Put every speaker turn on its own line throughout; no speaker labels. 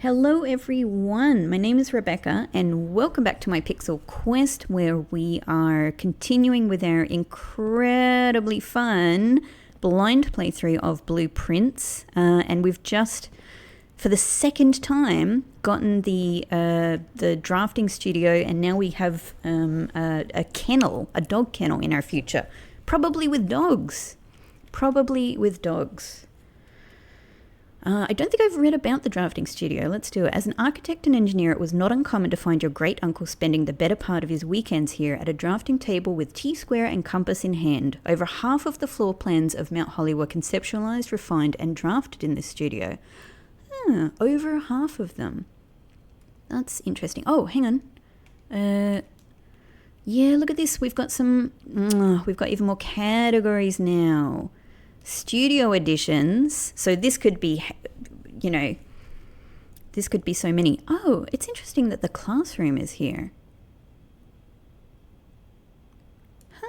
Hello everyone, my name is Rebecca and welcome back to my Pixel Quest where we are continuing with our incredibly fun blind playthrough of Blueprints and we've just, for the second time, gotten the drafting studio and now we have a kennel, a dog kennel in our future, probably with dogs. I don't think I've read about the drafting studio. Let's do it. As an architect and engineer, it was not uncommon to find your great uncle spending the better part of his weekends here at a drafting table with T-square and compass in hand. Over half of the floor plans of Mount Holly were conceptualized, refined, and drafted in this studio. Over half of them. That's interesting. Oh, hang on. Yeah, look at this. We've got even more categories now. Studio editions. So this could be, this could be so many. Oh, it's interesting that the classroom is here.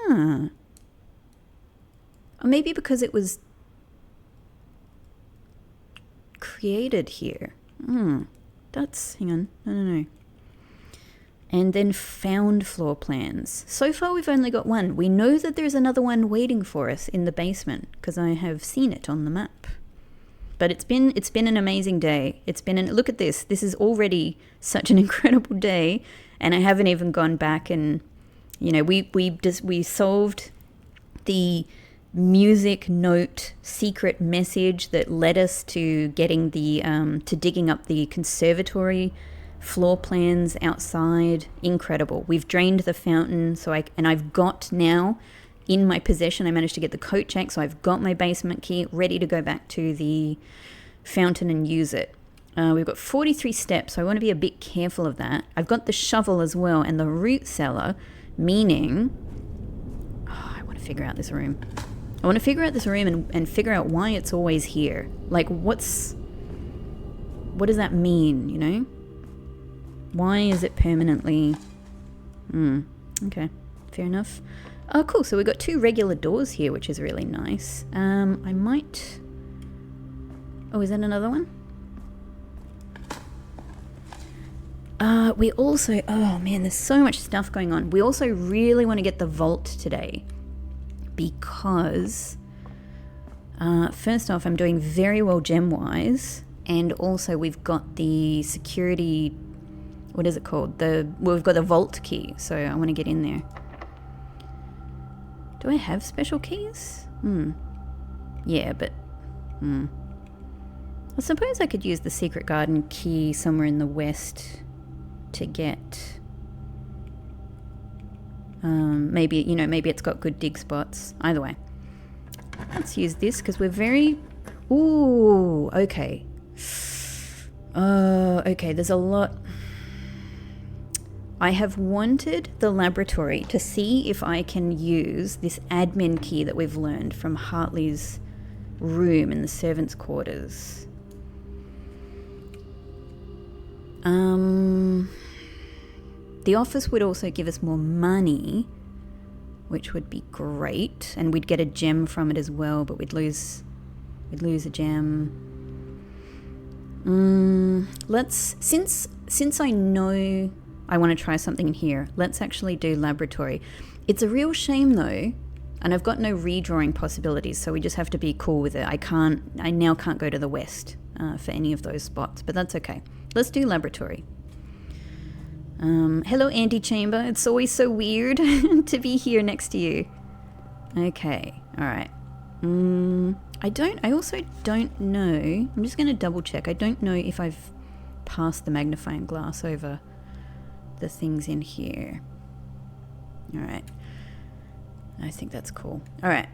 Or maybe because it was created here. Hang on. No. And then found floor plans. So far we've only got one. We know that there's another one waiting for us in the basement because I have seen it on the map. But it's been an amazing day. Look at this. This is already such an incredible day and I haven't even gone back and we solved the music note secret message that led us to getting to digging up the conservatory floor plans outside. Incredible. We've drained the fountain, I've got now in my possession, I managed to get the coat check, so I've got my basement key ready to go back to the fountain and use it. We've got 43 steps, so I want to be a bit careful of that. I've got the shovel as well and the root cellar, meaning I want to figure out this room. I want to figure out this room and figure out why it's always here. Like, what does that mean, Why is it permanently... okay, fair enough. Oh, cool, so we've got two regular doors here, which is really nice. I might... Oh, is that another one? We also... Oh, man, there's so much stuff going on. We also really want to get the vault today. Because... first off, I'm doing very well gem-wise. And also we've got the security... What is it called? We've got the vault key, so I want to get in there. Do I have special keys? Yeah, but... I suppose I could use the secret garden key somewhere in the west to get... maybe it's got good dig spots. Either way. Let's use this, because we're very... Ooh, okay. Okay, there's a lot... I have wanted the laboratory to see if I can use this admin key that we've learned from Hartley's room in the servants' quarters. The office would also give us more money, which would be great, and we'd get a gem from it as well, but we'd lose a gem. Since I know I want to try something in here, let's actually do laboratory. It's a real shame though, and I've got no redrawing possibilities, so we just have to be cool with it. I now can't go to the west for any of those spots, but that's okay. Let's do laboratory. Hello, antechamber. It's always so weird to be here next to you. Okay, all right. I also don't know. I'm just going to double check. I don't know if I've passed the magnifying glass over the things in here. All right. I think that's cool. All right.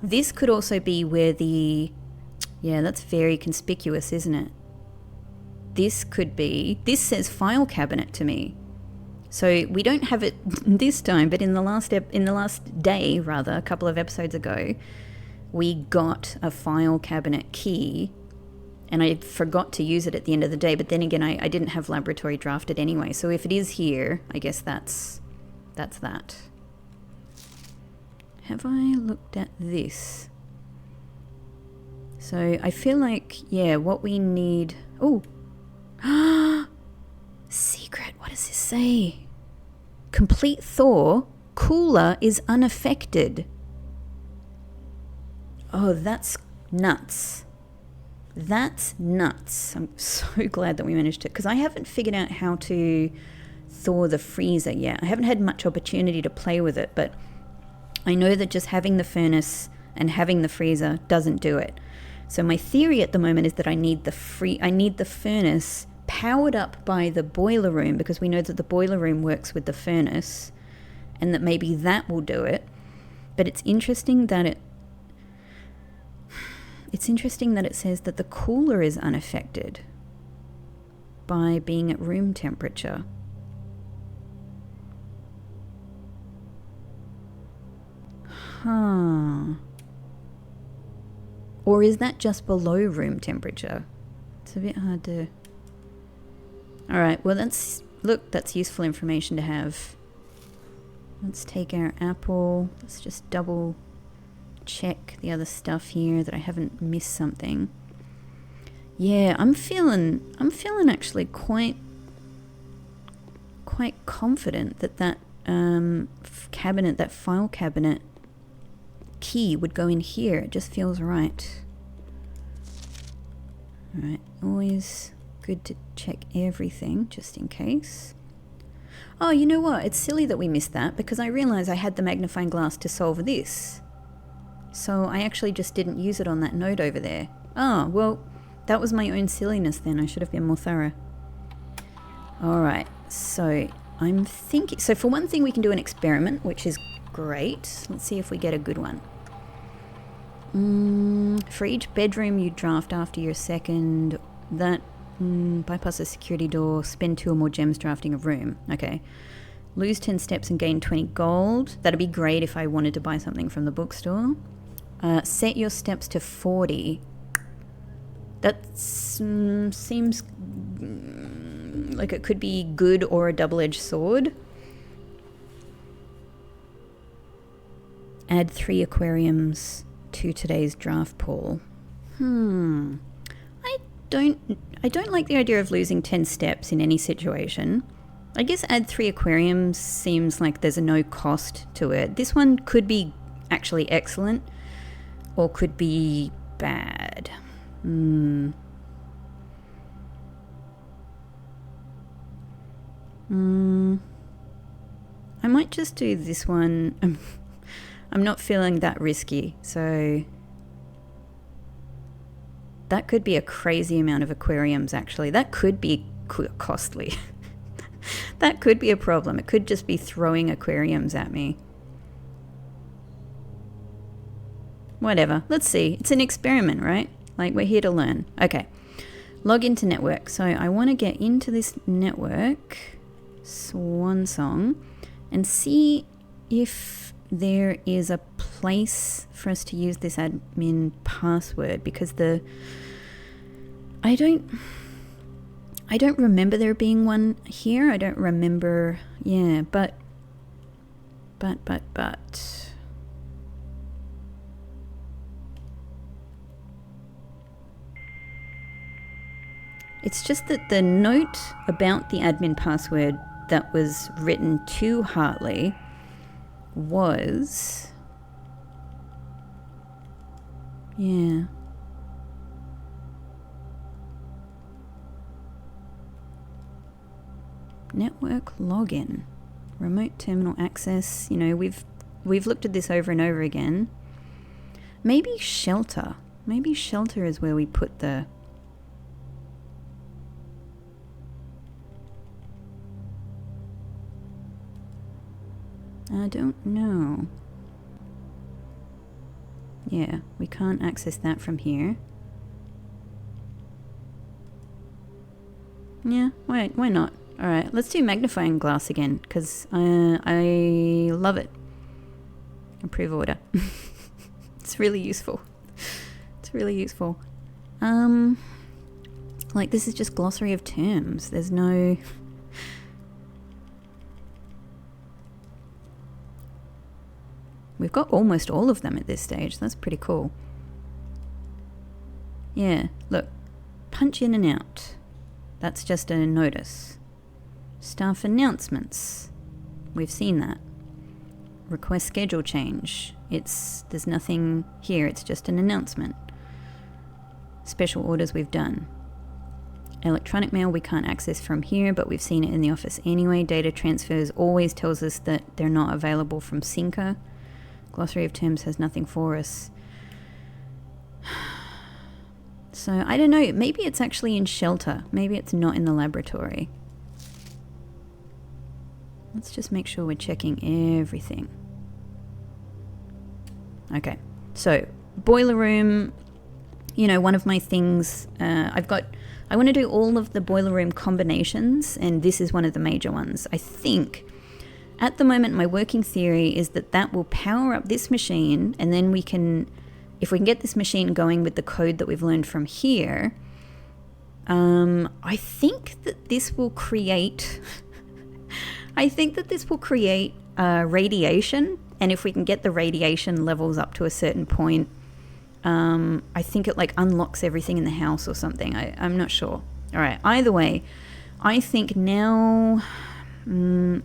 This could also be where the... Yeah, that's very conspicuous, isn't it? This could be... This says file cabinet to me. So we don't have it this time, but in the last day, rather, a couple of episodes ago, we got a file cabinet key, and I forgot to use it at the end of the day, but then again, I didn't have laboratory drafted anyway, so if it is here, I guess that's that. Have I looked at this? So I feel like, yeah, what we need... Oh! Secret, what does this say? Complete thaw, cooler is unaffected. Oh, that's nuts. That's nuts. I'm so glad that we managed to, because I haven't figured out how to thaw the freezer yet. I haven't had much opportunity to play with it, but I know that just having the furnace and having the freezer doesn't do it. So my theory at the moment is that I need the furnace powered up by the boiler room, because we know that the boiler room works with the furnace, and that maybe that will do it. But it's interesting that it says that the cooler is unaffected by being at room temperature. Huh. Or is that just below room temperature? It's a bit hard to... Alright, well that's useful information to have. Let's take our apple. Let's just double check the other stuff here that I haven't missed something. Yeah, I'm feeling actually quite confident that cabinet, that file cabinet key would go in here. It just feels right. Alright, always good to check everything just in case. Oh, you know what? It's silly that we missed that, because I realized I had the magnifying glass to solve this. So I actually just didn't use it on that node over there. Oh, well, that was my own silliness then. I should have been more thorough. Alright, so I'm thinking... So for one thing, we can do an experiment, which is great. Let's see if we get a good one. For each bedroom you draft after your second, that bypass a security door, spend 2 or more gems drafting a room. Okay. Lose 10 steps and gain 20 gold. That'd be great if I wanted to buy something from the bookstore. Set your steps to 40. That seems like it could be good or a double-edged sword. Add 3 aquariums to today's draft pool. I don't like the idea of losing 10 steps in any situation. I guess add 3 aquariums seems like there's a no cost to it. This one could be actually excellent, or could be bad. I might just do this one. I'm not feeling that risky, so that could be a crazy amount of aquariums, actually. That could be costly. That could be a problem. It could just be throwing aquariums at me. Whatever. Let's see. It's an experiment, right? Like, we're here to learn. Okay. Log into network. So I want to get into this network, Swan Song, and see if there is a place for us to use this admin password, because I don't remember there being one here. I don't remember. Yeah, but it's just that the note about the admin password that was written to Hartley was... Yeah. Network login. Remote terminal access. You know, we've looked at this over and over again. Maybe shelter. Maybe shelter is where we put the... I don't know. Yeah, we can't access that from here. Yeah, why not? Alright, let's do magnifying glass again, because I love it. Approve order. It's really useful. It's really useful. Like, this is just glossary of terms. There's no... We've got almost all of them at this stage. That's pretty cool. Yeah, look. Punch in and out. That's just a notice. Staff announcements. We've seen that. Request schedule change. There's nothing here, it's just an announcement. Special orders we've done. Electronic mail we can't access from here, but we've seen it in the office anyway. Data transfers always tells us that they're not available from Synca. Glossary of terms has nothing for us. So, I don't know, maybe it's actually in shelter. Maybe it's not in the laboratory. Let's just make sure we're checking everything. Okay, so, boiler room, you know, one of my things, I want to do all of the boiler room combinations, and this is one of the major ones. I think, at the moment, my working theory is that will power up this machine, and then we can... If we can get this machine going with the code that we've learned from here, I think that this will create... radiation, and if we can get the radiation levels up to a certain point, I think it like unlocks everything in the house or something. I'm not sure. All right, either way, I think now...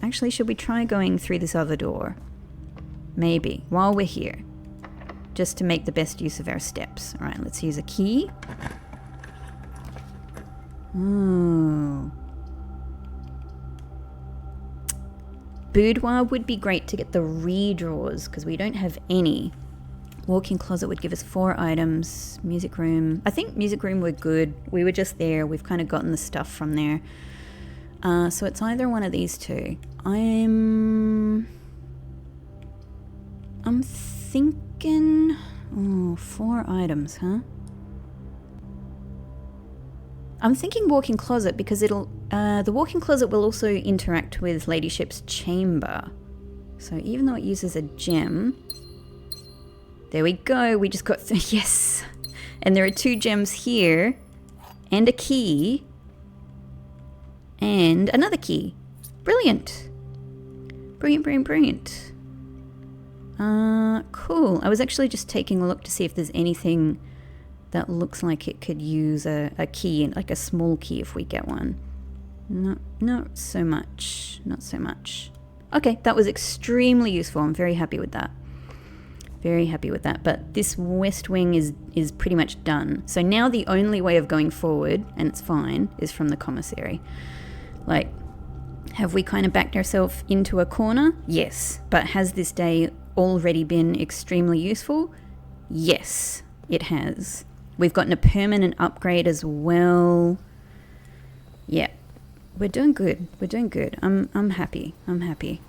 actually, should we try going through this other door? Maybe, while we're here. Just to make the best use of our steps. All right, let's use a key. Ooh. Boudoir would be great to get the redraws, because we don't have any. Walk-in closet would give us 4 items. Music room. I think music room were good. We were just there. We've kind of gotten the stuff from there. So it's either one of these two. I'm thinking... Oh, 4 items, huh? I'm thinking walk-in closet because it'll... the walk-in closet will also interact with Ladyship's chamber. So even though it uses a gem... There we go, we just got... Yes! And there are 2 gems here. And a key. And another key. Brilliant! Brilliant, brilliant, brilliant. Cool. I was actually just taking a look to see if there's anything that looks like it could use a key, like a small key if we get one. Not so much. Not so much. Okay, that was extremely useful. I'm very happy with that. Very happy with that. But this west wing is pretty much done. So now the only way of going forward, and it's fine, is from the commissary. Like, have we kind of backed ourselves into a corner? Yes. But has this day already been extremely useful? Yes, it has. We've gotten a permanent upgrade as well. Yeah, we're doing good. We're doing good. I'm happy. I'm happy.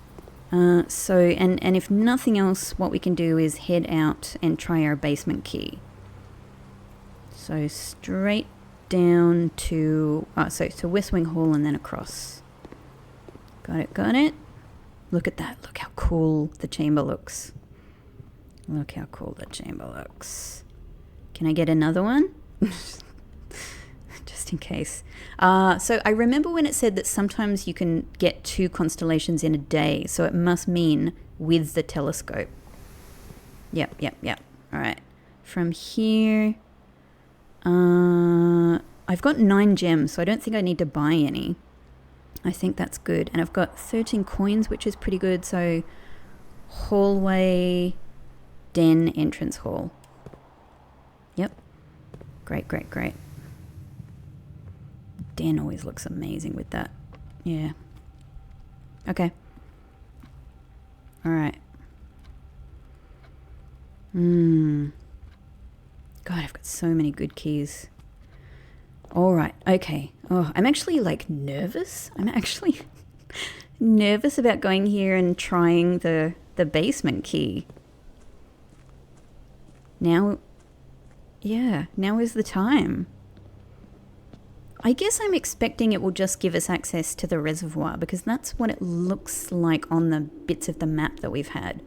So, and if nothing else, what we can do is head out and try our basement key. So straight down to, so West Wing Hall and then across. Got it, got it. Look at that. Look how cool the chamber looks. Look how cool the chamber looks. Can I get another one? Just in case. So I remember when it said that sometimes you can get 2 constellations in a day. So it must mean with the telescope. Yep. All right. From here, I've got 9 gems, so I don't think I need to buy any. I think that's good. And I've got 13 coins, which is pretty good. So hallway, den, entrance hall. Yep. Great. Den always looks amazing with that. Yeah. Okay. All right. God, I've got so many good keys. All right. Okay. Oh, I'm actually like nervous. I'm actually nervous about going here and trying the basement key. Now, yeah, now is the time. I guess I'm expecting it will just give us access to the reservoir because that's what it looks like on the bits of the map that we've had.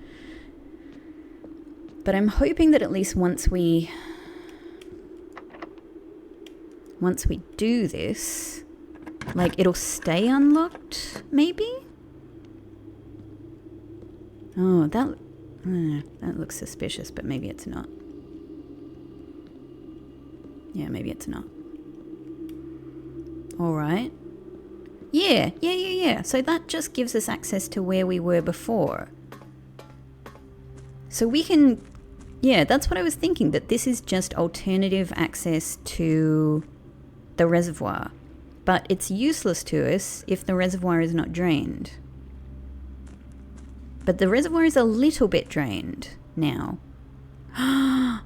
But I'm hoping that at least once we do this, like it'll stay unlocked, maybe? Oh, that looks suspicious, but maybe it's not. Yeah, maybe it's not. All right. Yeah. So that just gives us access to where we were before. So we can... Yeah, that's what I was thinking, that this is just alternative access to the reservoir. But it's useless to us if the reservoir is not drained. But the reservoir is a little bit drained now. I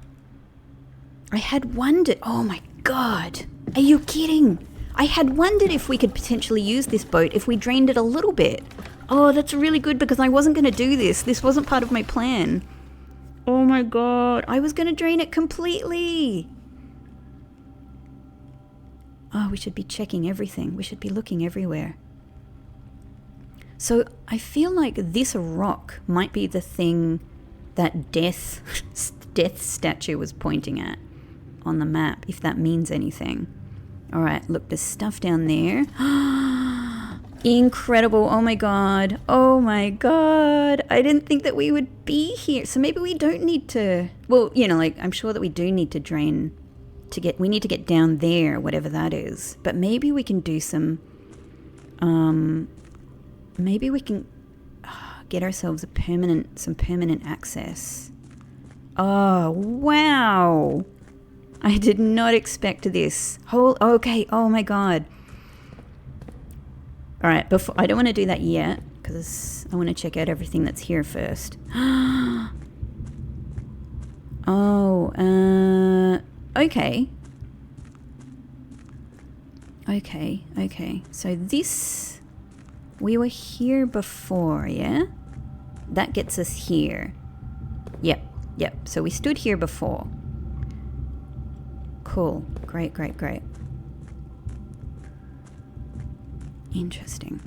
had wondered... Oh my god. Are you kidding? I had wondered if we could potentially use this boat if we drained it a little bit. Oh, that's really good because I wasn't going to do this. This wasn't part of my plan. Oh my god. I was going to drain it completely. Oh, we should be checking everything. We should be looking everywhere. So I feel like this rock might be the thing that death statue was pointing at on the map, if that means anything. All right, look, there's stuff down there. Incredible. Oh my god. Oh my god. I didn't think that we would be here. So maybe we don't need to... Well, you know, like, I'm sure that we do need to drain to get... We need to get down there, whatever that is. But maybe we can do some... maybe we can get ourselves some permanent access. Oh, wow. I did not expect this. Okay, oh my god. All right, before I don't want to do that yet because I want to check out everything that's here first. Okay. Okay. So this, we were here before, yeah? That gets us here. Yep. So we stood here before. Cool. Great. Interesting.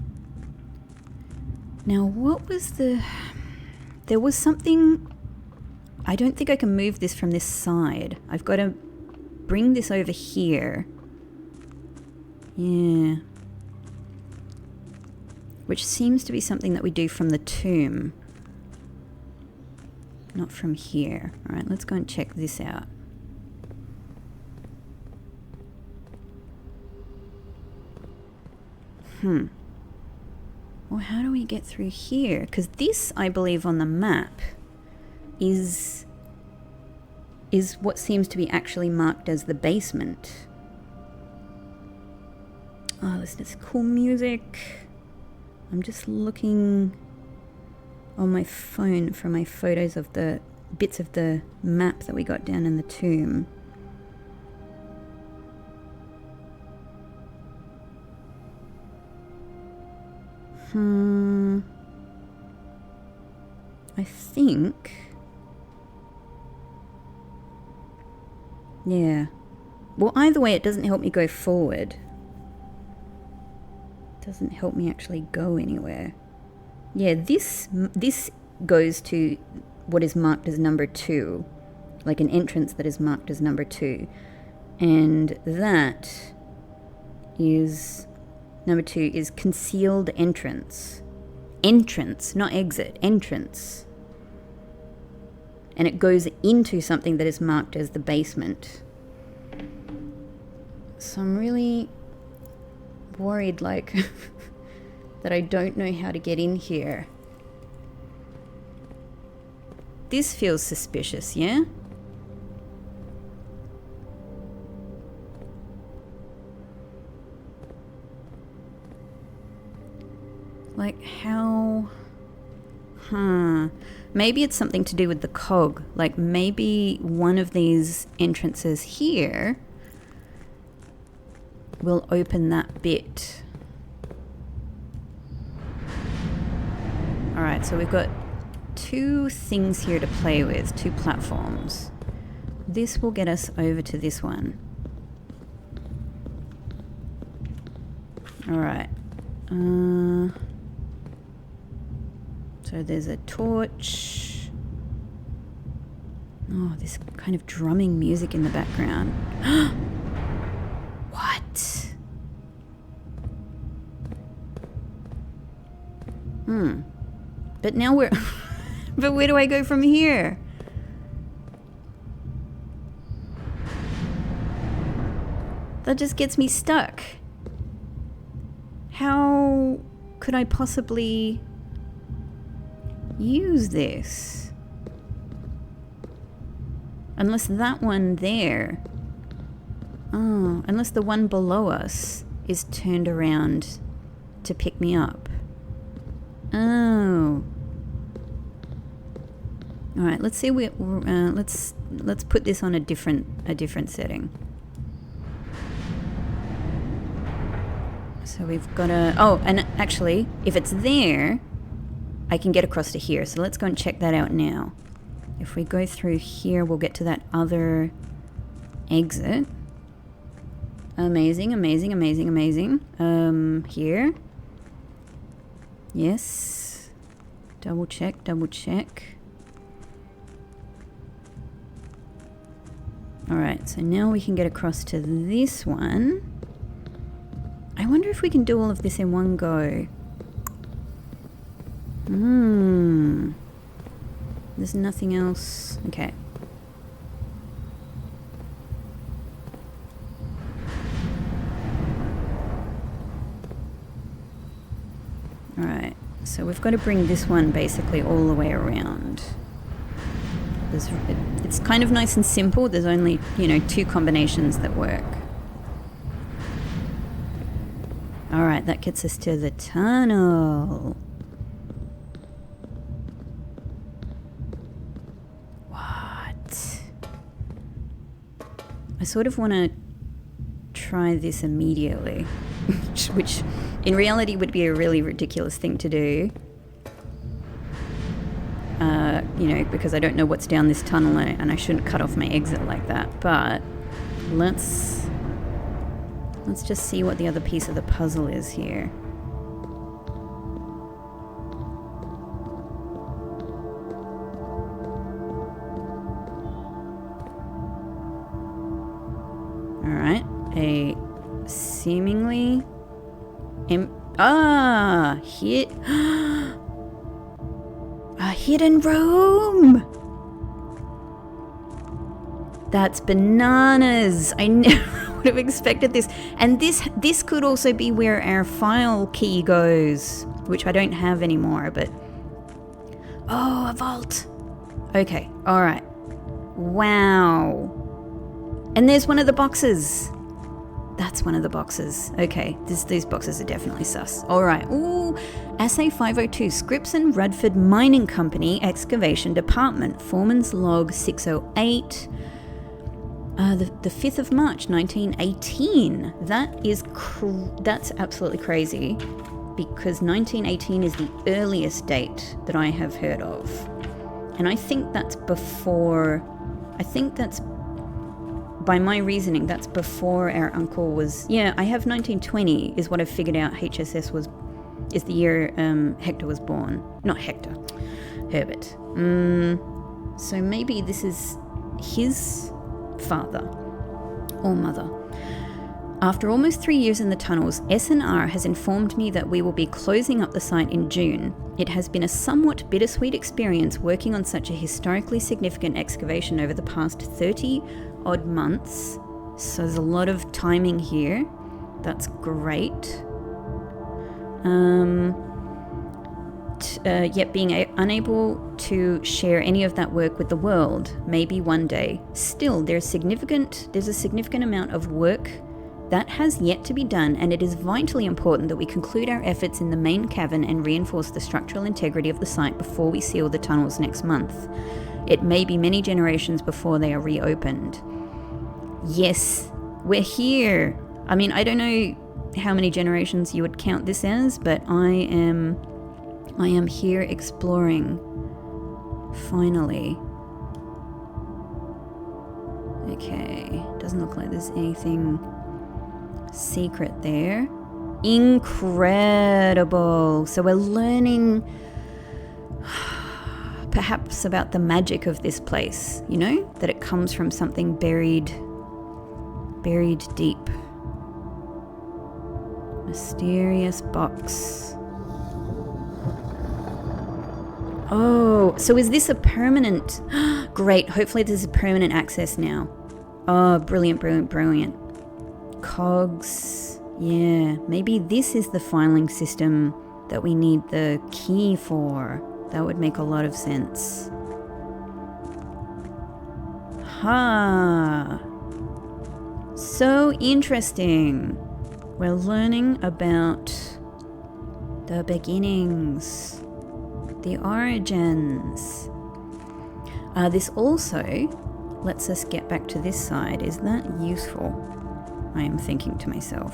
Now, what was the... There was something... I don't think I can move this from this side. I've got to bring this over here. Yeah. Which seems to be something that we do from the tomb. Not from here. Alright, let's go and check this out. Well, how do we get through here? Because this, I believe, on the map is what seems to be actually marked as the basement. Oh, listen to this cool music. I'm just looking on my phone for my photos of the bits of the map that we got down in the tomb. I think... Yeah. Well, either way, it doesn't help me go forward. It doesn't help me actually go anywhere. Yeah, this goes to what is marked as number 2. Like an entrance that is marked as number 2. And that is... Number 2 is concealed entrance. Entrance, not exit. Entrance. And it goes into something that is marked as the basement. So I'm really worried, like, that I don't know how to get in here. This feels suspicious, yeah? Like, how... Maybe it's something to do with the cog. Like, maybe one of these entrances here will open that bit. Alright, so we've got 2 things here to play with. 2 platforms. This will get us over to this one. Alright. So there's a torch. Oh, this kind of drumming music in the background. What? But now we're... But where do I go from here? That just gets me stuck. How could I possibly use this? Unless that one there. Oh, unless the one below us is turned around to pick me up. Oh. All right, let's see. Let's put this on a different setting. So we've got a... Oh, and actually, if it's there, I can get across to here. So let's go and check that out now. If we go through here, we'll get to that other exit. Amazing, amazing, amazing, amazing. Here. Yes. Double check, double check. Alright, so now we can get across to this one. I wonder if we can do all of this in one go. There's nothing else. Okay. Alright, so we've got to bring this one basically all the way around. It's kind of nice and simple. There's only, 2 combinations that work. Alright, that gets us to the tunnel. What? I sort of want to try this immediately, which in reality would be a really ridiculous thing to do. Because I don't know what's down this tunnel and I shouldn't cut off my exit like that. But let's just see what the other piece of the puzzle is here. Alright, a seemingly... hit... A hidden room! That's bananas! I never would have expected this. And this could also be where our file key goes, which I don't have anymore, but... Oh, a vault! Okay, alright. Wow. And there's one of the boxes. That's one of the boxes. Okay, these boxes are definitely sus. Alright, ooh, Assay 502, Scripps and Rudford Mining Company, Excavation Department, Foreman's Log 608, the 5th of March, 1918. That's absolutely crazy, because 1918 is the earliest date that I have heard of. And I think that's before, by my reasoning, that's before our uncle was... Yeah, I have 1920 is what I've figured out. HSS is the year Hector was born. Not Hector. Herbert. So maybe this is his father or mother. After almost 3 years in the tunnels, S&R has informed me that we will be closing up the site in June. It has been a somewhat bittersweet experience working on such a historically significant excavation over the past 30 odd months. So there's a lot of timing here. That's great. Yet being unable to share any of that work with the world. Maybe one day. Still, there's a significant amount of work that has yet to be done, and it is vitally important that we conclude our efforts in the main cavern and reinforce the structural integrity of the site before we seal the tunnels next month. It may be many generations before they are reopened. Yes, we're here. I mean, I don't know how many generations you would count this as, but I am here exploring. Finally. Okay, doesn't look like there's anything secret there. Incredible. So we're learning perhaps about the magic of this place, that it comes from something buried deep. Mysterious box. Oh, so is this a permanent... Great, hopefully this is permanent access now. Oh, brilliant, brilliant, brilliant. Cogs. Yeah, maybe this is the filing system that we need the key for. That would make a lot of sense. Ha! So interesting. We're learning about the beginnings, the origins. This also lets us get back to this side. Is that useful? I am thinking to myself.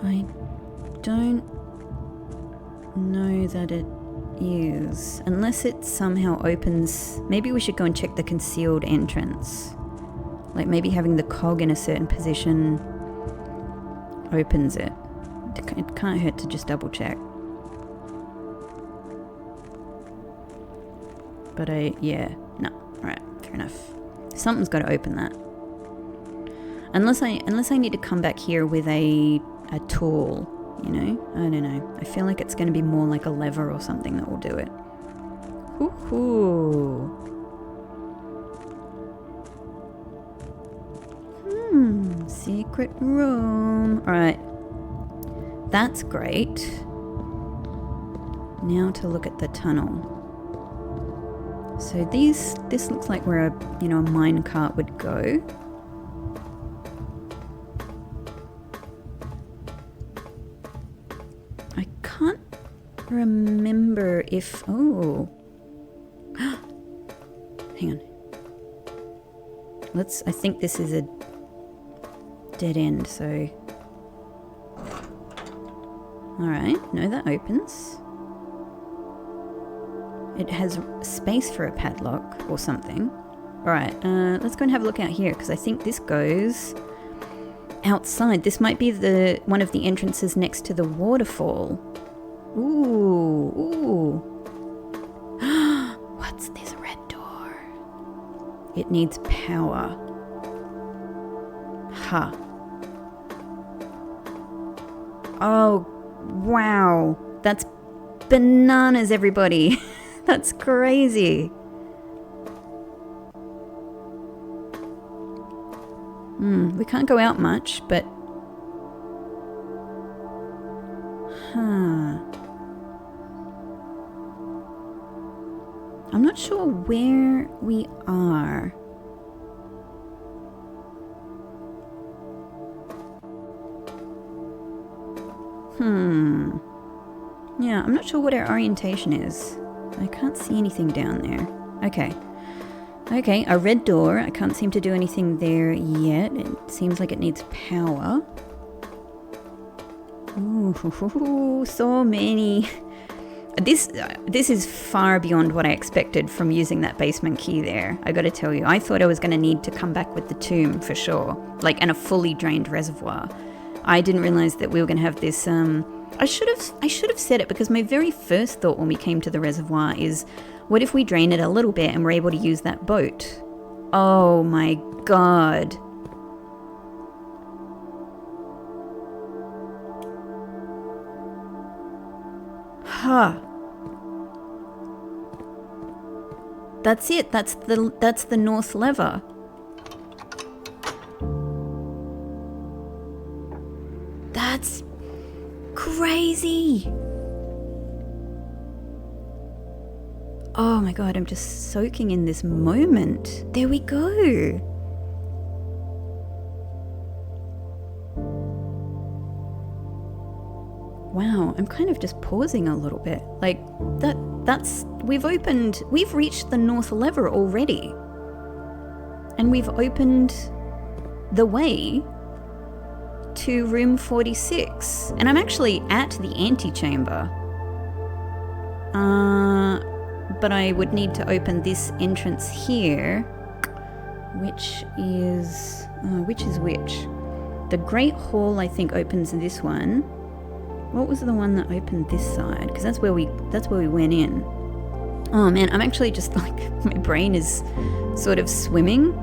I don't know that it is. Unless it somehow opens... Maybe we should go and check the concealed entrance. Like maybe having the cog in a certain position opens it. It can't hurt to just double check. But yeah, no, right, fair enough. Something's got to open that. Unless I need to come back here with a tool, you know? I don't know. I feel like it's going to be more like a lever or something that will do it. Woohoo! Secret room. Alright. That's great. Now to look at the tunnel. So this looks like where a mine cart would go. I can't remember if... Oh. Hang on. I think this is a dead end, so... Alright, no, that opens. It has space for a padlock or something. Alright, let's go and have a look out here, because I think this goes outside. This might be one of the entrances next to the waterfall. Ooh, ooh. What's this red door? It needs power. Ha. Oh, wow. That's bananas, everybody. That's crazy. We can't go out much, but... Huh. I'm not sure where we are. Yeah, I'm not sure what our orientation is. I can't see anything down there. Okay. Okay, a red door. I can't seem to do anything there yet. It seems like it needs power. Ooh, so many. This is far beyond what I expected from using that basement key there. I gotta tell you, I thought I was gonna need to come back with the tomb for sure. And a fully drained reservoir. I didn't realize that we were gonna have this, I should have said it, because my very first thought when we came to the reservoir is, what if we drain it a little bit and we're able to use that boat? Oh my god. Huh. That's it. That's the north lever. That's crazy. Oh my god, I'm just soaking in this moment. There we go. Wow, I'm kind of just pausing a little bit. We've reached the north lever already. And we've opened the way to room 46. And I'm actually at the antechamber. But I would need to open this entrance here, which is which? The Great Hall, I think, opens this one. What was the one that opened this side? Because that's where we went in. Oh man, I'm actually just like, my brain is sort of swimming.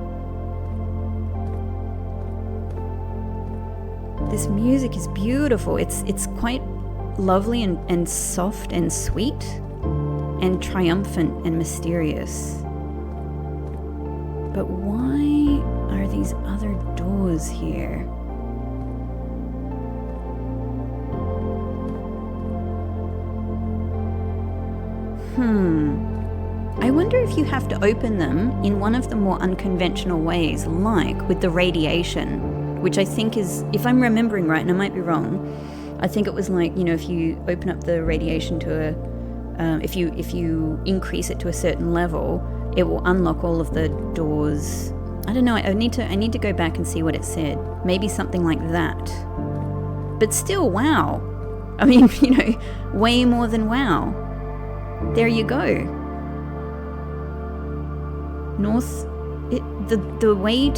This music is beautiful. It's quite lovely and soft and sweet and triumphant and mysterious. But why these other doors here? I wonder if you have to open them in one of the more unconventional ways, like with the radiation, which I think is, if I'm remembering right, and I might be wrong, I think it was like, you know, if you open up the radiation to a, if you increase it to a certain level, it will unlock all of the doors. I don't know, I need to go back and see what it said. Maybe something like that. But still, wow. I mean, you know, way more than wow. There you go. North, the way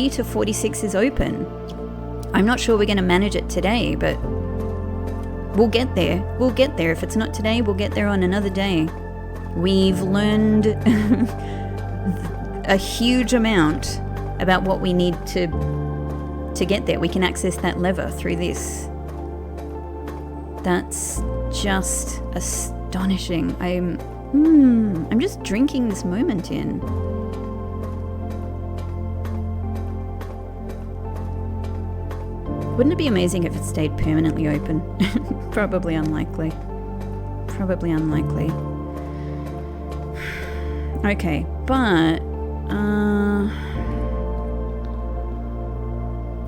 to 46 is open. I'm not sure we're going to manage it today, but we'll get there. We'll get there. If it's not today, we'll get there on another day. We've learned a huge amount about what we need to get there. We can access that lever through this. That's just astonishing. I'm just drinking this moment in. Wouldn't it be amazing if it stayed permanently open? Probably unlikely. Probably unlikely. Okay, but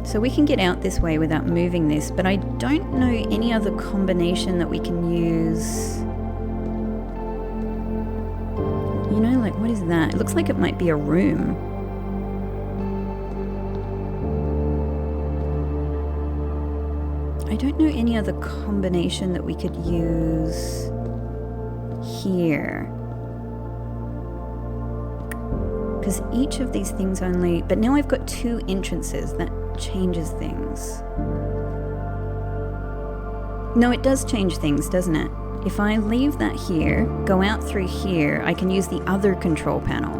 so we can get out this way without moving this, but I don't know any other combination that we can use. You know, like, what is that? It looks like it might be a room. I don't know any other combination that we could use here. Because each of these things only... But now I've got 2 entrances. That changes things. No, it does change things, doesn't it? If I leave that here, go out through here, I can use the other control panel.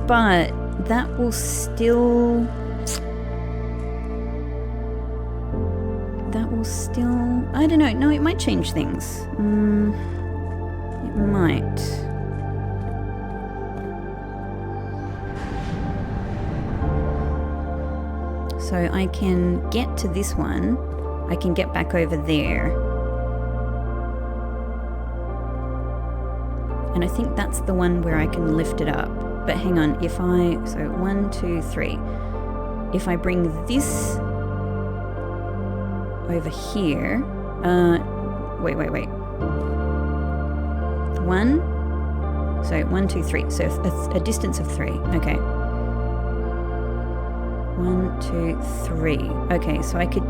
But that will still... I don't know. No, it might change things. It might. So I can get to this one. I can get back over there. And I think that's the one where I can lift it up. But hang on, if I... So 1, 2, 3. If I bring this over here... wait. 1. So 1, 2, 3. So a distance of 3. Okay. 1, 2, 3. Okay, so I could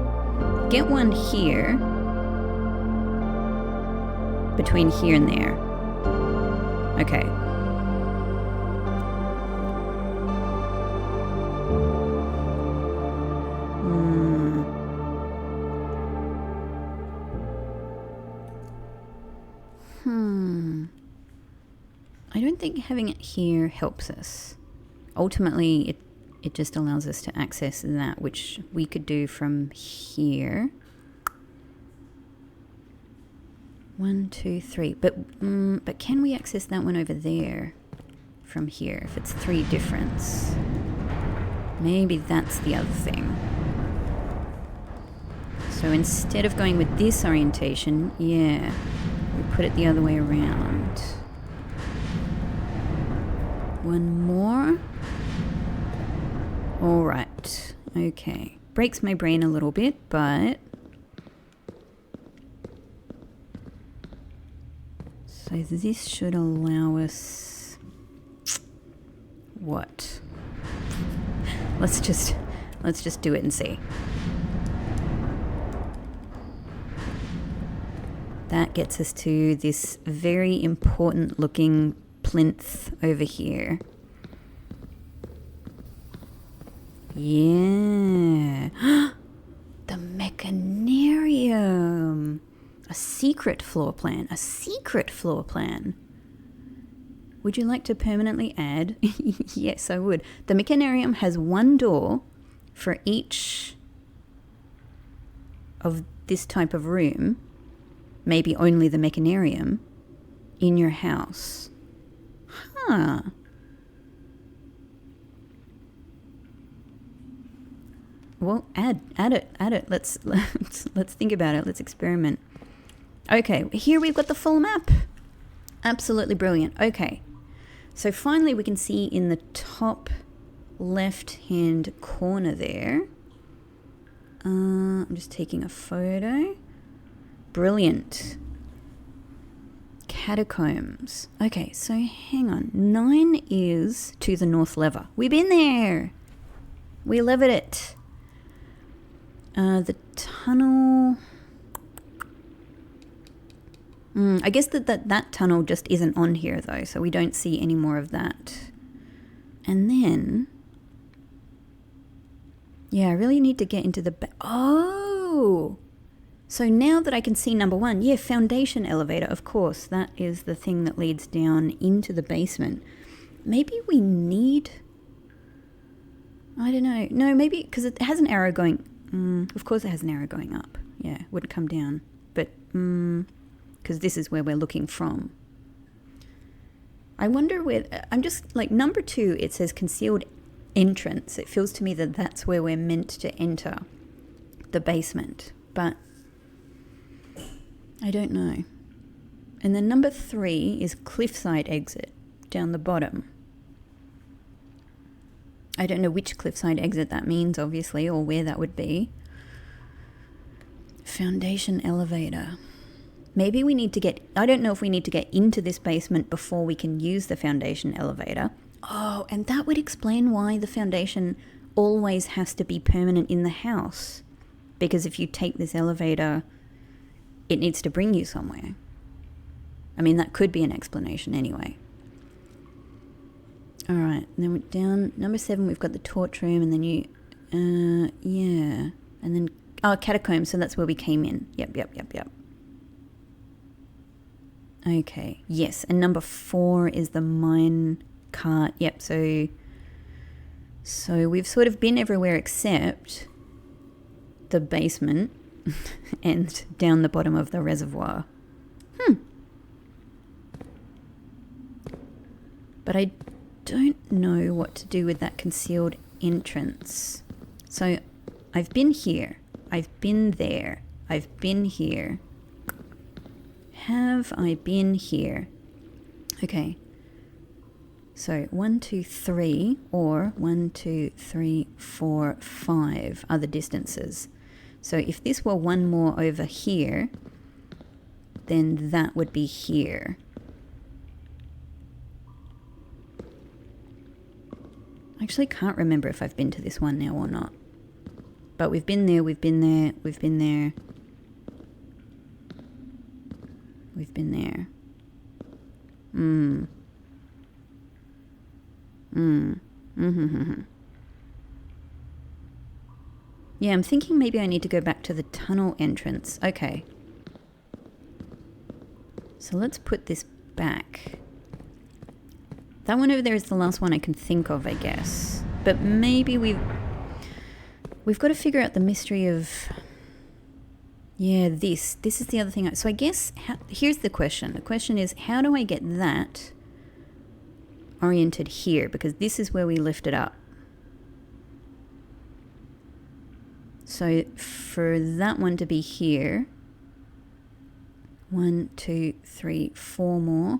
get one here. Between here and there. Okay. I don't think having it here helps us. Ultimately, it just allows us to access that, which we could do from here. 1, 2, 3. But can we access that one over there from here if it's 3 difference? Maybe that's the other thing. So instead of going with this orientation, yeah, we put it the other way around. One more. All right. Okay. Breaks my brain a little bit, but... So this should allow us... What? Let's just do it and see. That gets us to this very important looking plinth over here. Yeah. The mechanarium. A secret floor plan. A secret floor plan. Would you like to permanently add? Yes, I would. The mechanarium has 1 door for each of this type of room. Maybe only the mechanarium in your house. Huh. Well, add it. Let's think about it. Let's experiment. Okay, here we've got the full map. Absolutely brilliant. Okay, so finally we can see in the top left-hand corner there. I'm just taking a photo. Brilliant. Catacombs. Okay, so hang on. 9 is to the north lever. We've been there. We levered it. The tunnel. I guess that tunnel just isn't on here though, so we don't see any more of that. And then, yeah, I really need to get into the oh! So now that I can see number 1, yeah, foundation elevator, of course, that is the thing that leads down into the basement. Maybe we need, I don't know. No, maybe, because it has an arrow going, of course it has an arrow going up. Yeah, it wouldn't come down. But, because this is where we're looking from. I wonder where, I'm just, like, number 2, it says concealed entrance. It feels to me that that's where we're meant to enter the basement. But I don't know. And then number 3 is cliffside exit down the bottom. I don't know which cliffside exit that means, obviously, or where that would be. Foundation elevator. Maybe we need to get, I don't know if we need to get into this basement before we can use the foundation elevator. Oh, and that would explain why the foundation always has to be permanent in the house. Because if you take this elevator, it needs to bring you somewhere. I mean, that could be an explanation anyway. All right, and then we're down, number 7, we've got the torch room, and then yeah. And then, catacombs, so that's where we came in. Yep. Okay, yes, and number 4 is the mine cart. Yep, so we've sort of been everywhere except the basement and down the bottom of the reservoir. But I don't know what to do with that concealed entrance. So I've been here. I've been there. I've been here. Have I been here? Okay. So 1, 2, 3, or 1, 2, 3, 4, 5 are the distances. So if this were one more over here, then that would be here. I actually can't remember if I've been to this one now or not. But we've been there, we've been there, we've been there. We've been there. Yeah, I'm thinking maybe I need to go back to the tunnel entrance. Okay. So let's put this back. That one over there is the last one I can think of, I guess. But maybe we've got to figure out the mystery of... Yeah, this is the other thing. So I guess, here's the question. The question is, how do I get that oriented here? Because this is where we lift it up. So for that one to be here, 1, 2, 3, 4 more.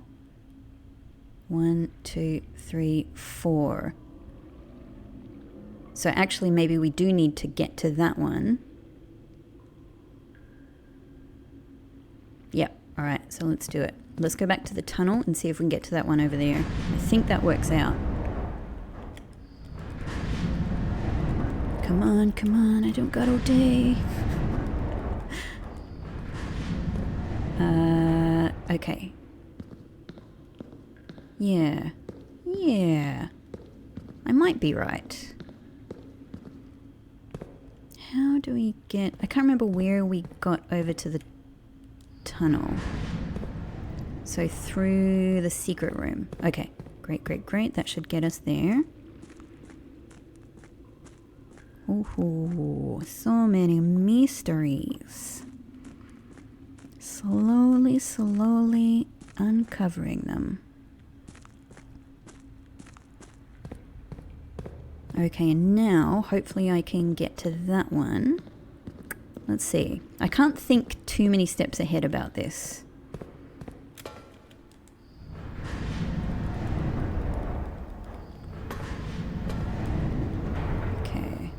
1, 2, 3, 4. So actually maybe we do need to get to that one. Yep, alright, so let's do it. Let's go back to the tunnel and see if we can get to that one over there. I think that works out. Come on, I don't got all day. Okay. Yeah. I might be right. How do we get... I can't remember where we got over to the tunnel. So through the secret room. Okay, great. That should get us there. Ooh, so many mysteries. Slowly uncovering them. Okay, and now hopefully I can get to that one. Let's see. I can't think too many steps ahead about this. Okay.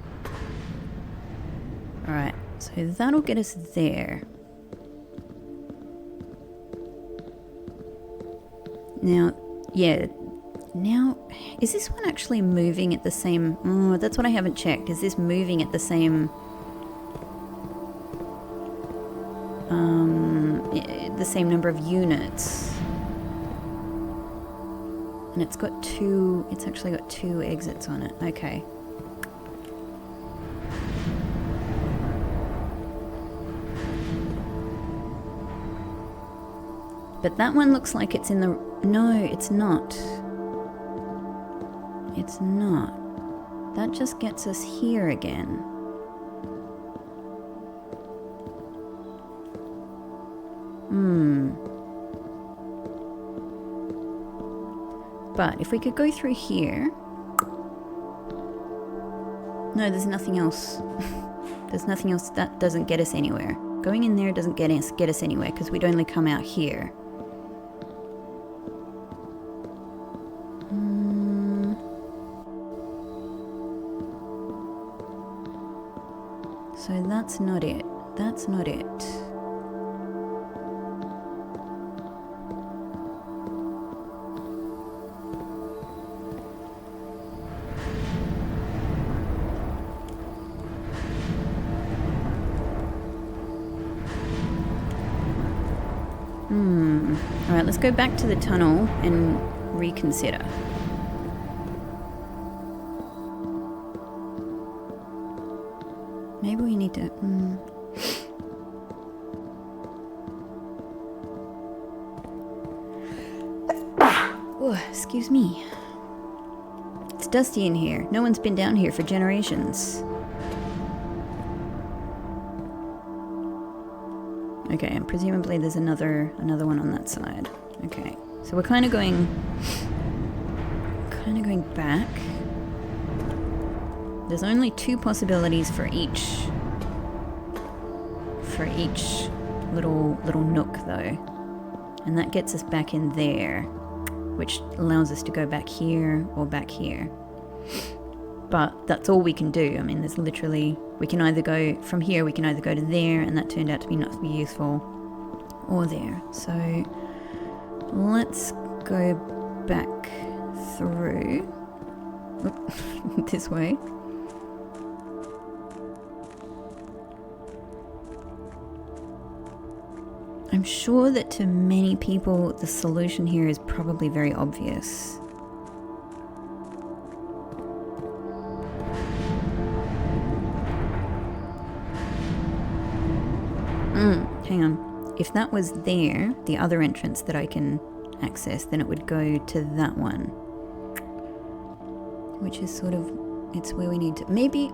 Alright, so that'll get us there. Now, yeah. Now, is this one actually moving at the same... Oh, that's what I haven't checked. Is this moving at the same... the same number of units? And it's got two... It's actually got two exits on it. Okay. But that one looks like it's in the... No, it's not. It's not. That just gets us here again. But if we could go through here... No, there's nothing else. There's nothing else. That doesn't get us anywhere. Going in there doesn't get us anywhere because we'd only come out here. So that's not it. That's not it. Alright, let's go back to the tunnel and reconsider. Maybe we need to... Oh, excuse me. It's dusty in here. No one's been down here for generations. Okay, and presumably there's another one on that side. Okay, so we're kind of going back. There's only two possibilities for each little nook though, and that gets us back in there, which allows us to go back here or back here. But that's all we can do. I mean, there's literally, we can either go from here, we can either go to there, and that turned out to be not be useful, or there. So let's go back through this way. I'm sure that to many people the solution here is probably very obvious. Hang on. If that was there, the other entrance that I can access, then it would go to that one. Which is sort of, it's where we need to, maybe,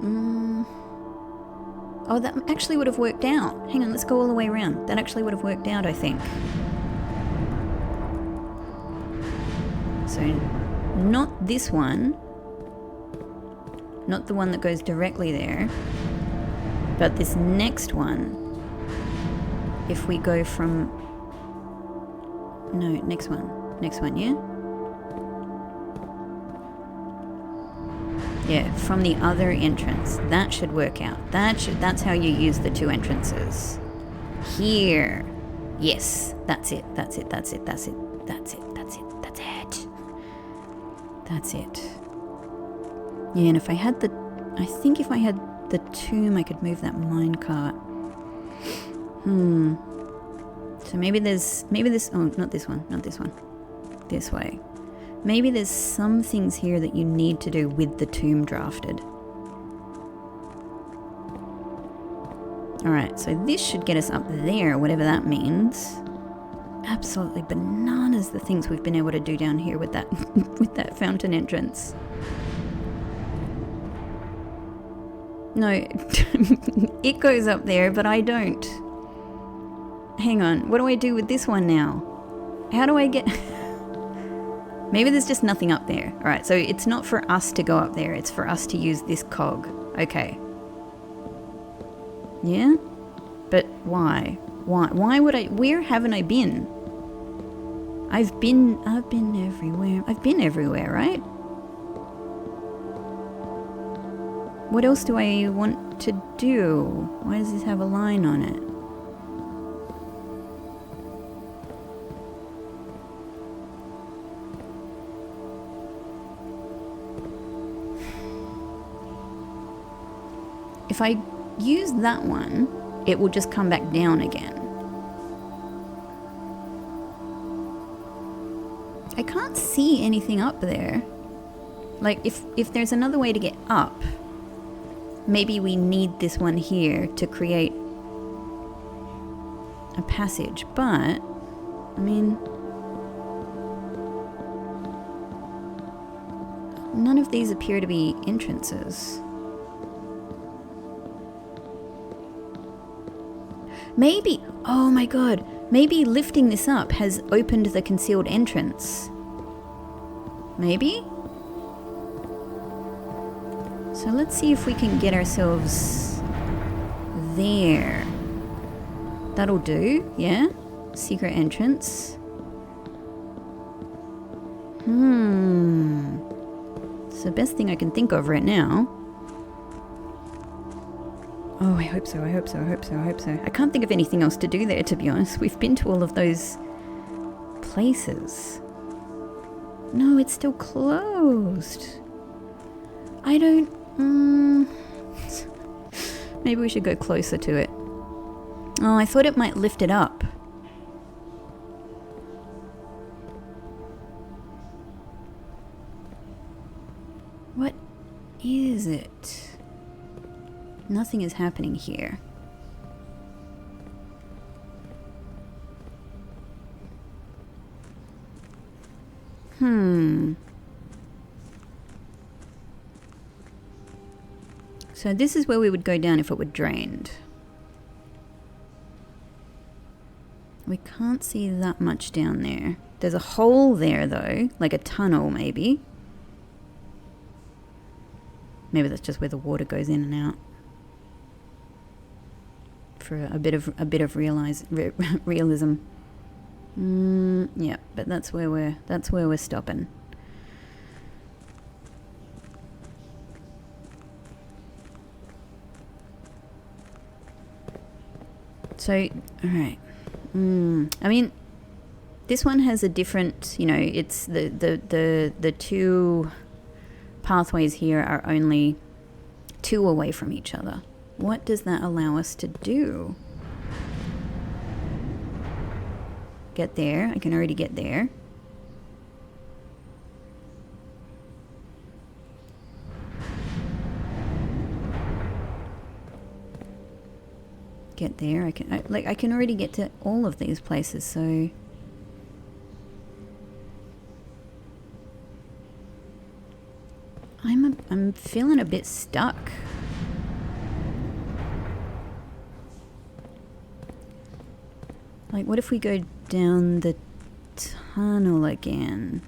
oh, that actually would have worked out. Hang on, let's go all the way around. That actually would have worked out, I think. So, not this one. Not the one that goes directly there. But this next one. If we go from... No, next one. Next one, yeah? Yeah, from the other entrance. That should work out. That's how you use the two entrances. Here. Yes, that's it. That's it. That's it. That's it. That's it. That's it. That's it. That's it. Yeah, and if I had the... I think if I had the tomb, I could move that minecart. So maybe this... Oh, not this one. Not this one. This way. Maybe there's some things here that you need to do with the tomb drafted. Alright, so this should get us up there, whatever that means. Absolutely bananas the things we've been able to do down here with that with that fountain entrance. No, it goes up there, but I don't. Hang on, what do I do with this one now? How do I get... Maybe there's just nothing up there. All right, so it's not for us to go up there. It's for us to use this cog. Okay. Yeah? But why? Why would I... Where haven't I been? I've been everywhere. I've been everywhere, right? What else do I want to do? Why does this have a line on it? If I use that one, it will just come back down again. I can't see anything up there. Like, if there's another way to get up, maybe we need this one here to create a passage. But, I mean, none of these appear to be entrances. Maybe, oh my god, maybe lifting this up has opened the concealed entrance. Maybe? So let's see if we can get ourselves there. That'll do, yeah? Secret entrance. It's the best thing I can think of right now. Oh, I hope so, I hope so, I hope so, I hope so. I can't think of anything else to do there, to be honest. We've been to all of those places. No, it's still closed. I don't... Maybe we should go closer to it. Oh, I thought it might lift it up. What is it? Nothing is happening here. So this is where we would go down if it were drained. We can't see that much down there. There's a hole there though, like a tunnel maybe. Maybe that's just where the water goes in and out. For a bit of realism. Yeah, but that's where we're stopping. So, all right. I mean, this one has a different, you know, it's the two pathways here are only 2 away from each other. What does that allow us to do? Get there. I can already get there. Get there. I can already get to all of these places, so I'm feeling a bit stuck. Like, what if we go down the tunnel again?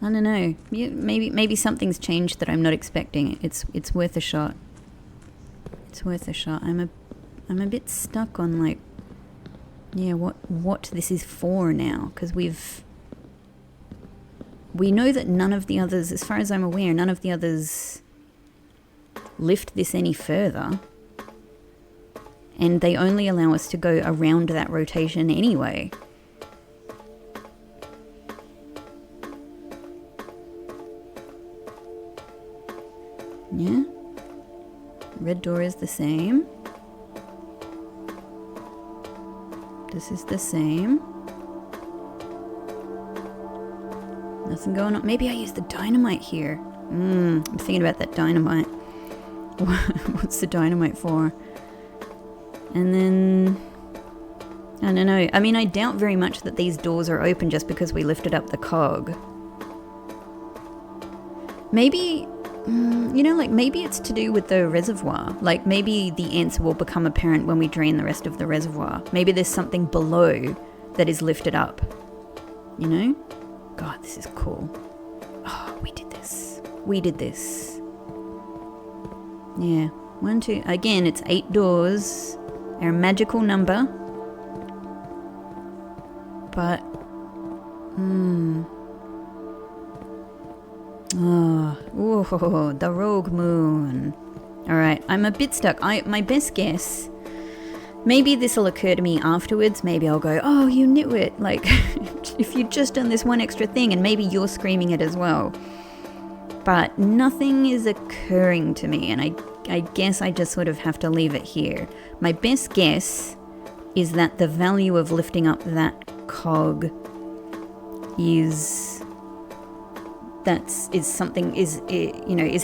I don't know. Maybe something's changed that I'm not expecting. It's worth a shot. It's worth a shot. I'm a bit stuck on, like, yeah, what this is for now, because we know that none of the others, as far as I'm aware, none of the others lift this any further, and they only allow us to go around that rotation anyway. Yeah, red door is the same. This is the same. Nothing going on. Maybe I use the dynamite here. I'm thinking about that dynamite. What's the dynamite for? And then, I don't know. I mean, I doubt very much that these doors are open just because we lifted up the cog. Maybe You know, like maybe it's to do with the reservoir. Like maybe the answer will become apparent when we drain the rest of the reservoir. Maybe there's something below that is lifted up. You know? God, this is cool. Oh, we did this. We did this. Yeah. 1, 2. Again, it's 8 doors. They're a magical number. But, oh, the rogue moon. Alright, I'm a bit stuck. My best guess, maybe this will occur to me afterwards. Maybe I'll go, oh, you knew it. Like, if you'd just done this one extra thing, and maybe you're screaming it as well. But nothing is occurring to me, and I guess I just sort of have to leave it here. My best guess is that the value of lifting up that cog is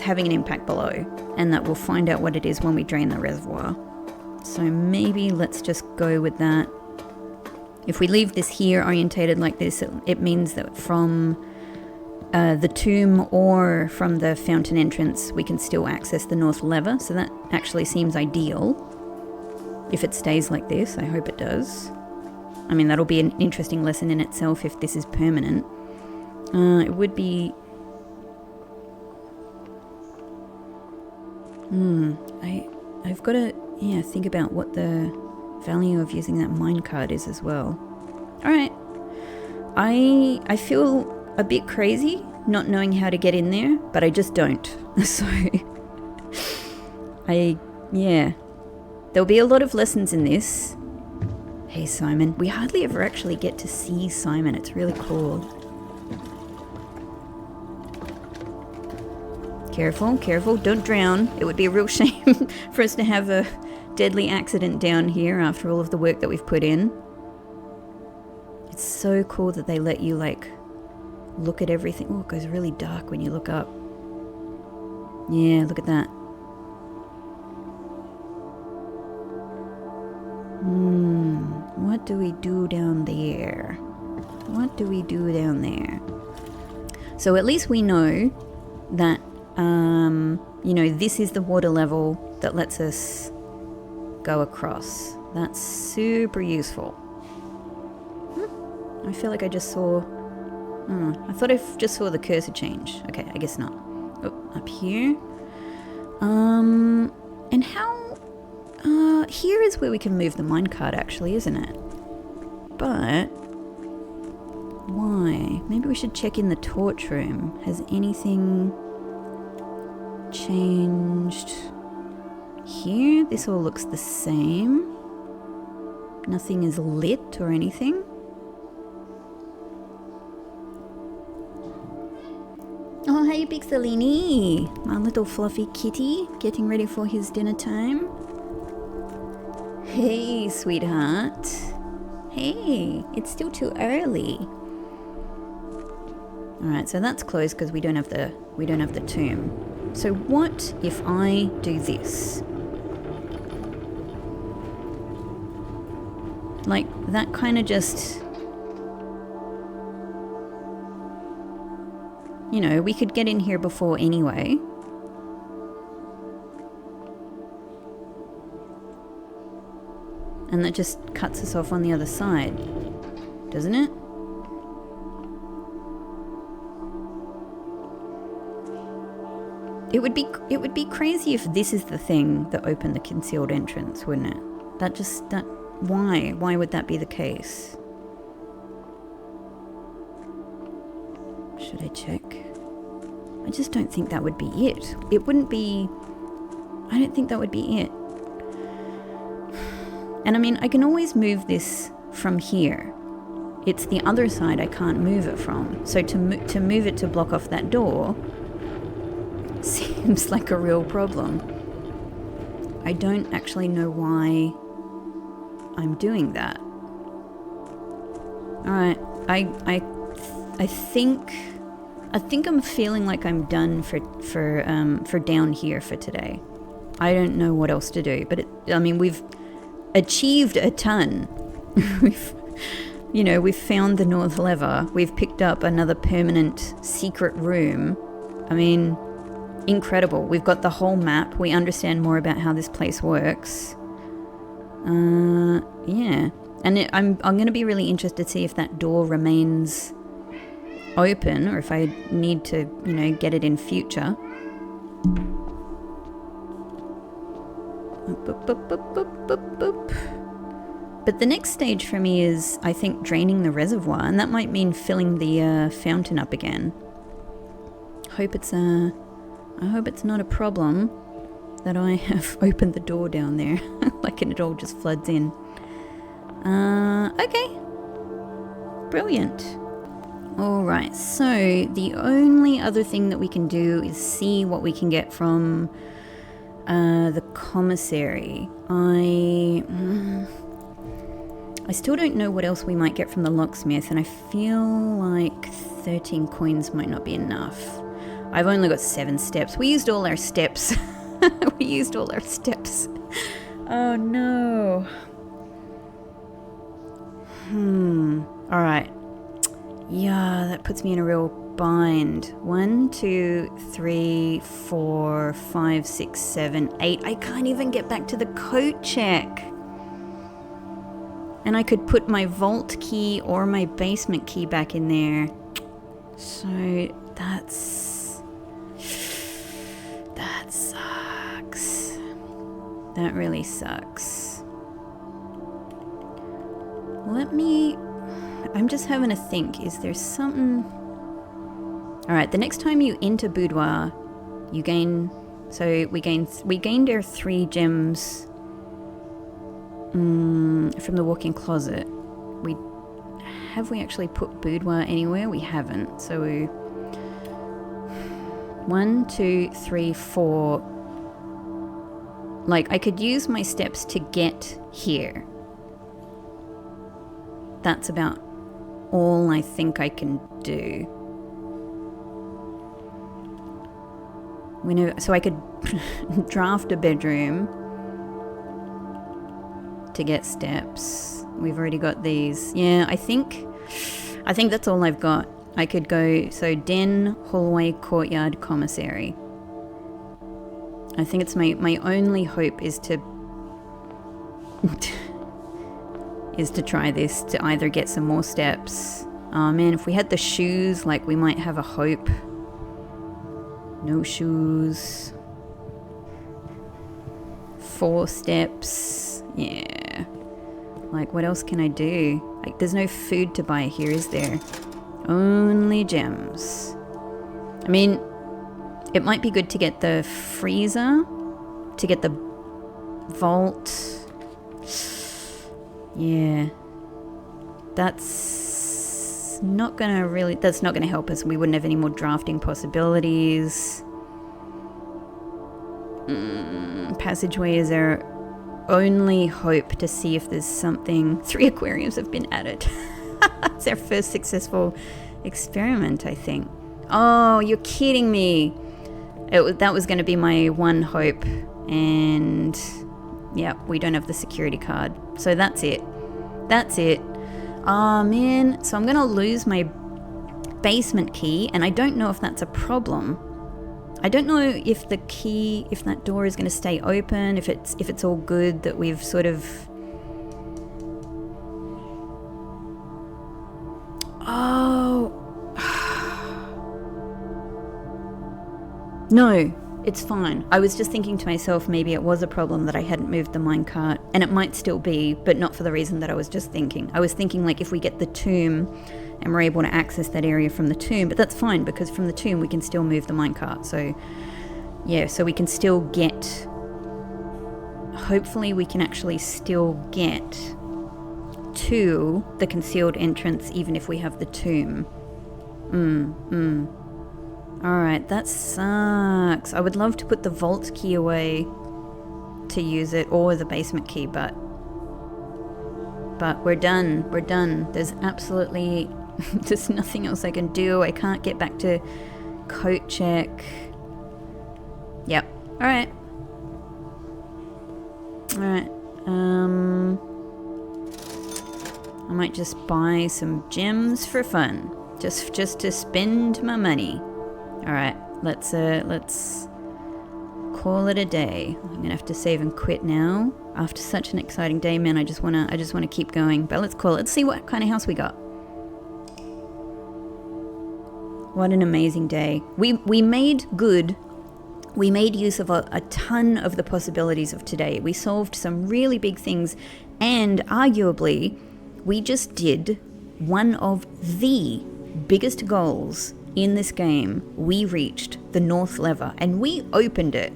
having an impact below, and that we'll find out what it is when we drain the reservoir. So maybe let's just go with that. If we leave this here orientated like this, it means that from the tomb or from the fountain entrance we can still access the north lever, so that actually seems ideal. If it stays like this, I hope it does. I mean, that'll be an interesting lesson in itself if this is permanent. It would be... I've got to think about what the value of using that minecart is as well. Alright. I feel a bit crazy not knowing how to get in there, but I just don't. So, there'll be a lot of lessons in this. Hey Simon, we hardly ever actually get to see Simon, it's really cool. Careful, careful, don't drown. It would be a real shame for us to have a deadly accident down here after all of the work that we've put in. It's so cool that they let you like look at everything. Oh, it goes really dark when you look up. Yeah, look at that. What do we do down there? What do we do down there? So at least we know that, this is the water level that lets us go across. That's super useful. I feel like I just saw... I thought I just saw the cursor change. Okay, I guess not. Oh, up here. And how... here is where we can move the minecart actually, isn't it? But... why? Maybe we should check in the torch room. Has anything changed here? This all looks the same. Nothing is lit or anything. Oh, hey Pixelini! My little fluffy kitty, getting ready for his dinner time. Hey, sweetheart. Hey, it's still too early. Alright, so that's closed because we don't have the tomb. So what if I do this? Like, that kind of just... we could get in here before anyway. And that just cuts us off on the other side, doesn't it? It would be crazy if this is the thing that opened the concealed entrance, wouldn't it? Why? Why would that be the case? Should I check? I just don't think that would be it. It wouldn't be... I don't think that would be it. And I mean, I can always move this from here. It's the other side I can't move it from. So to move it to block off that door seems like a real problem. I don't actually know why I'm doing that. Alright, I think I'm feeling like I'm done for down here for today. I don't know what else to do, but we've achieved a ton. We've found the north lever. We've picked up another permanent secret room. I mean, incredible. We've got the whole map. We understand more about how this place works. Yeah. And I'm going to be really interested to see if that door remains open or if I need to, you know, get it in future. Boop, boop, boop, boop, boop, boop. But the next stage for me is, I think, draining the reservoir, and that might mean filling the fountain up again. I hope it's not a problem that I have opened the door down there, like, and it all just floods in. Okay. Brilliant. Alright, so the only other thing that we can do is see what we can get from the commissary. I still don't know what else we might get from the locksmith, and I feel like 13 coins might not be enough. I've only got 7 steps. We used all our steps. We used all our steps. Oh no. Alright. Yeah, that puts me in a real bind. 1, 2, 3, 4, 5, 6, 7, 8. I can't even get back to the coat check. And I could put my vault key or my basement key back in there. So that sucks. That really sucks. I'm just having a think. Is there something... Alright, the next time you enter boudoir, you gain... So we gained our 3 gems from the walk-in closet. Have we actually put boudoir anywhere? We haven't. So 1, 2, 3, 4. Like, I could use my steps to get here. That's about all I think I can do. So I could draft a bedroom to get steps. We've already got these. Yeah, I think that's all I've got. I could go, so den, hallway, courtyard, commissary. I think it's my only hope is to try this, to either get some more steps. Oh man, if we had the shoes, like, we might have a hope. No shoes. 4 steps. Yeah. Like, what else can I do? Like, there's no food to buy here, is there? Only gems. I mean, it might be good to get the freezer, to get the vault. Yeah. That's not gonna help us. We wouldn't have any more drafting possibilities. Passageway is our only hope to see if there's something. 3 aquariums have been added. It's our first successful experiment, I think. Oh, you're kidding me. That was going to be my one hope. And yeah, we don't have the security card. So that's it. That's it. Oh man, so I'm going to lose my basement key, and I don't know if that's a problem. I don't know if that door is going to stay open, if it's all good that we've sort of... Oh. No, it's fine. I was just thinking to myself, maybe it was a problem that I hadn't moved the minecart, and it might still be, but not for the reason that I was just thinking. I was thinking, like, if we get the tomb and we're able to access that area from the tomb, but that's fine, because from the tomb we can still move the minecart. So yeah, so we can still get, hopefully we can actually still get to the concealed entrance even if we have the tomb. Alright, that sucks. I would love to put the vault key away to use it, or the basement key, but we're done. We're done. There's absolutely... There's nothing else I can do. I can't get back to coat check. Yep. Alright. Alright. I might just buy some gems for fun. Just to spend my money. Alright. Let's call it a day. I'm gonna have to save and quit now. After such an exciting day, man, I just wanna keep going. But let's call it. Let's see what kind of house we got. What an amazing day. We made good. We made use of a ton of the possibilities of today. We solved some really big things, and arguably, we just did one of the biggest goals in this game. We reached the north lever, and we opened it.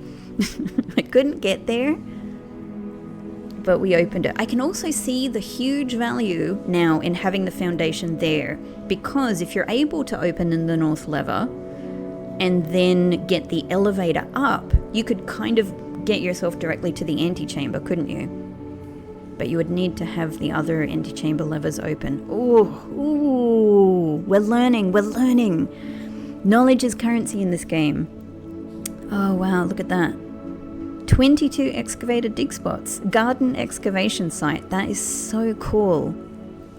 I couldn't get there, but we opened it. I can also see the huge value now in having the foundation there, because if you're able to open in the north lever and then get the elevator up, you could kind of get yourself directly to the antechamber, couldn't you? But you would need to have the other antechamber levers open. Ooh, we're learning. Knowledge is currency in this game. Oh wow, look at that. 22 excavated dig spots. Garden excavation site. That is so cool.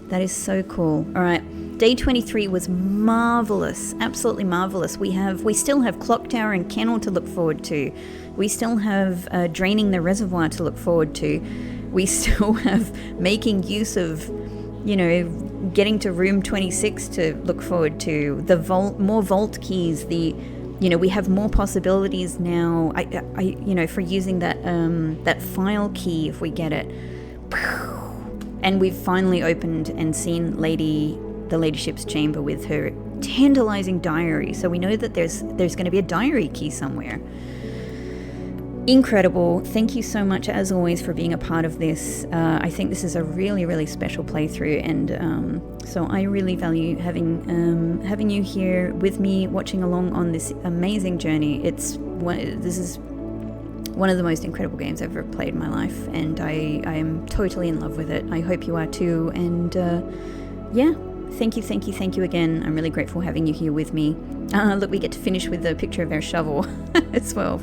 That is so cool. All right. Day 23 was marvelous. Absolutely marvelous. We still have clock tower and kennel to look forward to. We still have draining the reservoir to look forward to. We still have making use of, getting to room 26 to look forward to. The more vault keys, we have more possibilities now. For using that file key if we get it. And we've finally opened and seen the ladyship's chamber with her tantalizing diary. So we know that there's going to be a diary key somewhere. Incredible. Thank you so much, as always, for being a part of this. I think this is a really, really special playthrough, and so I really value having you here with me, watching along on this amazing journey. This is one of the most incredible games I've ever played in my life, and I am totally in love with it. I hope you are too, and thank you again. I'm really grateful having you here with me. Look, we get to finish with the picture of our shovel as well.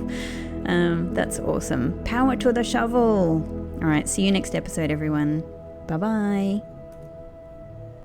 That's awesome. Power to the shovel. All right, see you next episode, everyone. Bye-bye.